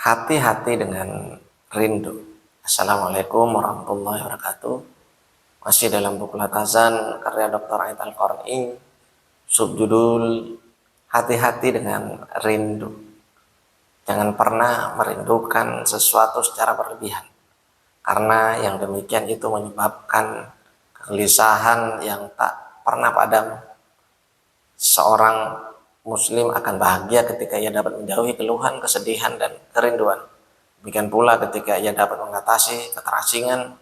Hati-hati dengan rindu. Assalamualaikum warahmatullahi wabarakatuh. Masih dalam buku Latasan karya Dr. Ait Al-Qarni, subjudul Hati-hati dengan rindu. Jangan pernah merindukan sesuatu secara berlebihan, karena yang demikian itu menyebabkan kegelisahan yang tak pernah padam. Seorang muslim akan bahagia ketika ia dapat menjauhi keluhan, kesedihan, dan kerinduan. Demikian pula ketika ia dapat mengatasi keterasingan,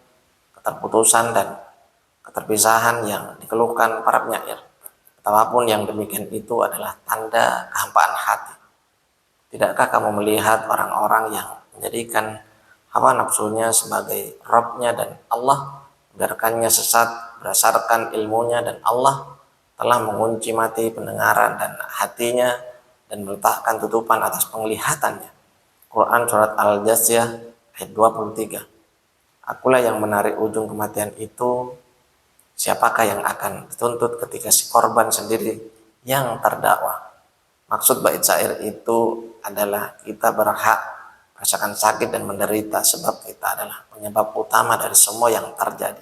keterputusan, dan keterpisahan yang dikeluhkan para penyair. Betapapun yang demikian itu adalah tanda kehampaan hati. Tidakkah kamu melihat orang-orang yang menjadikan hawa nafsunya sebagai Rabbnya dan Allah membiarkannya sesat berdasarkan ilmunya, dan Allah telah mengunci mati pendengaran dan hatinya dan meletakkan tutupan atas penglihatannya. Quran surat Al-Jathiyah ayat 23. Akulah yang menarik ujung kematian itu. Siapakah yang akan dituntut ketika si korban sendiri yang terdakwa? Maksud bait syair itu adalah kita berhak merasakan sakit dan menderita, sebab kita adalah penyebab utama dari semua yang terjadi.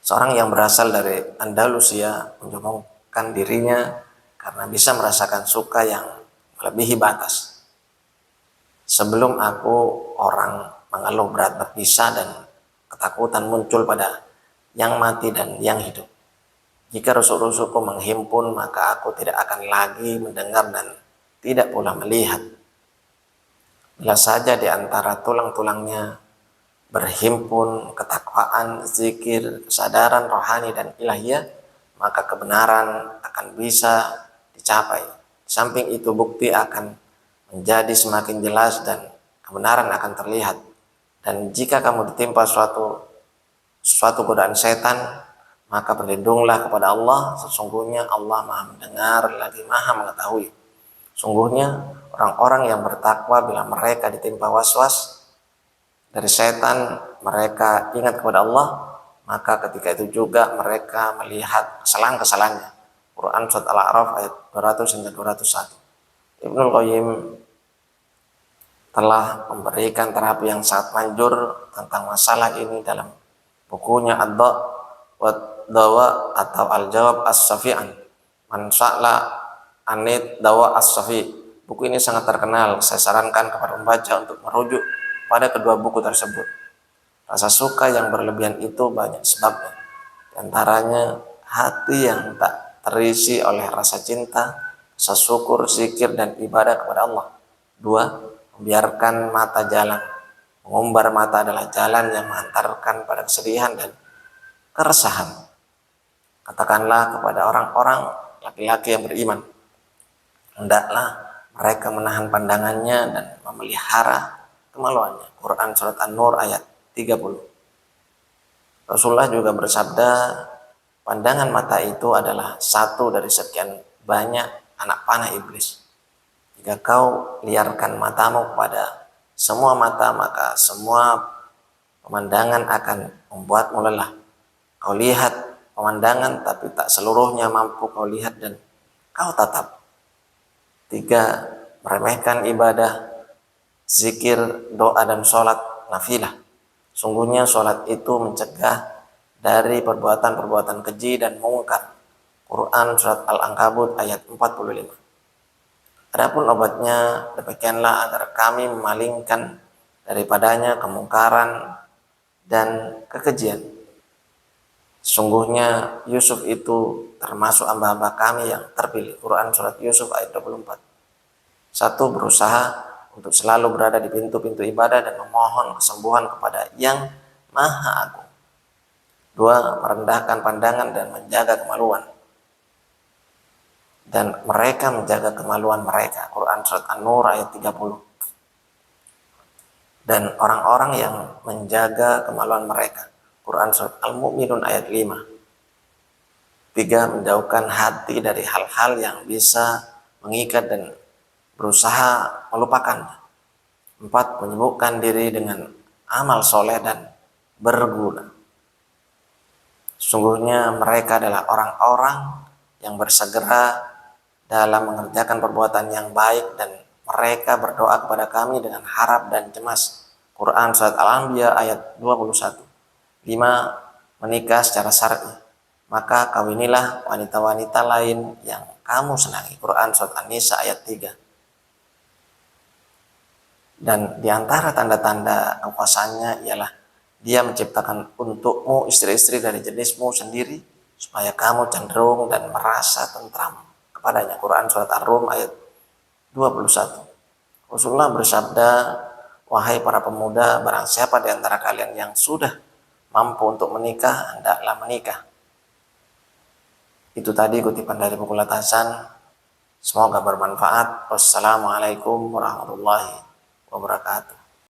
Seorang yang berasal dari Andalusia menyombongkan dirinya karena bisa merasakan suka yang melebihi batas. Sebelum aku, orang mengeluh berat berpisah dan ketakutan muncul pada yang mati dan yang hidup. Jika rusuk-rusukku menghimpun, maka aku tidak akan lagi mendengar dan tidak pula melihat. Bila saja di antara tulang-tulangnya berhimpun ketakwaan, zikir, kesadaran rohani dan ilahiyah, maka kebenaran akan bisa dicapai. Di samping itu bukti akan menjadi semakin jelas dan kebenaran akan terlihat. Dan jika kamu ditimpa suatu godaan setan, maka berlindunglah kepada Allah. Sesungguhnya Allah Maha mendengar lagi Maha mengetahui. Sungguhnya orang-orang yang bertakwa bila mereka ditimpa waswas dari setan, mereka ingat kepada Allah, maka ketika itu juga mereka melihat kesalahan-kesalahannya. Quran surat Al-A'raf ayat 200 hingga 201. Ibnul Qayyim telah memberikan terapi yang sangat manjur tentang masalah ini dalam bukunya Ad-Da' wa Dawa atau Al-Jawab As-Safi'an Man Sa'la Anid Dawa As-Safi. Buku ini sangat terkenal. Saya sarankan kepada pembaca untuk merujuk pada kedua buku tersebut. Rasa suka yang berlebihan itu banyak sebabnya. Di antaranya hati yang tak terisi oleh rasa cinta, rasa syukur, zikir, dan ibadah kepada Allah. 2. Membiarkan mata jalan. Mengumbar mata adalah jalan yang mengantarkan pada kesedihan dan keresahan. Katakanlah kepada orang-orang laki-laki yang beriman, hendaklah mereka menahan pandangannya dan memelihara kemaluannya. Quran surat An-Nur ayat 30. Rasulullah juga bersabda, pandangan mata itu adalah satu dari sekian banyak anak panah iblis. Jika kau liarkan matamu kepada semua mata, maka semua pemandangan akan membuatmu lelah. Kau lihat pemandangan, tapi tak seluruhnya mampu kau lihat dan kau tatap. 3. Meremehkan ibadah, zikir, doa, dan sholat nafilah. Sungguhnya sholat itu mencegah dari perbuatan-perbuatan keji dan mungkar. Quran surat Al-Ankabut ayat 45. Adapun obatnya, demikianlah agar kami memalingkan daripadanya kemungkaran dan kekejian. Sungguhnya Yusuf itu termasuk hamba-hamba kami yang terpilih. Quran surat Yusuf ayat 24. 1. Berusaha untuk selalu berada di pintu-pintu ibadah dan memohon kesembuhan kepada Yang Maha Agung. 2. Merendahkan pandangan dan menjaga kemaluan. Dan mereka menjaga kemaluan mereka. Quran surat An-Nur ayat 30. Dan orang-orang yang menjaga kemaluan mereka. Quran surat Al-Mu'minun ayat 5. 3. Menjauhkan hati dari hal-hal yang bisa mengikat dan berusaha melupakannya. 4. Menyibukkan diri dengan amal soleh dan berguna. Sungguhnya mereka adalah orang-orang yang bersegera dalam mengerjakan perbuatan yang baik dan mereka berdoa kepada kami dengan harap dan cemas. Quran Surat Al-Anbiya ayat 21. 5. Menikah secara syar'i. Maka kawinilah wanita-wanita lain yang kamu senangi. Quran Surat An-Nisa ayat 3. Dan diantara tanda-tanda kekuasaannya ialah dia menciptakan untukmu istri-istri dari jenismu sendiri supaya kamu cenderung dan merasa tentram kepadanya. Quran Surat Ar-Rum ayat 21. Rasulullah bersabda, wahai para pemuda, barang siapa di antara kalian yang sudah mampu untuk menikah, hendaklah menikah. Itu tadi kutipan dari buku Latasan. Semoga bermanfaat. Wassalamualaikum warahmatullahi wabarakatuh.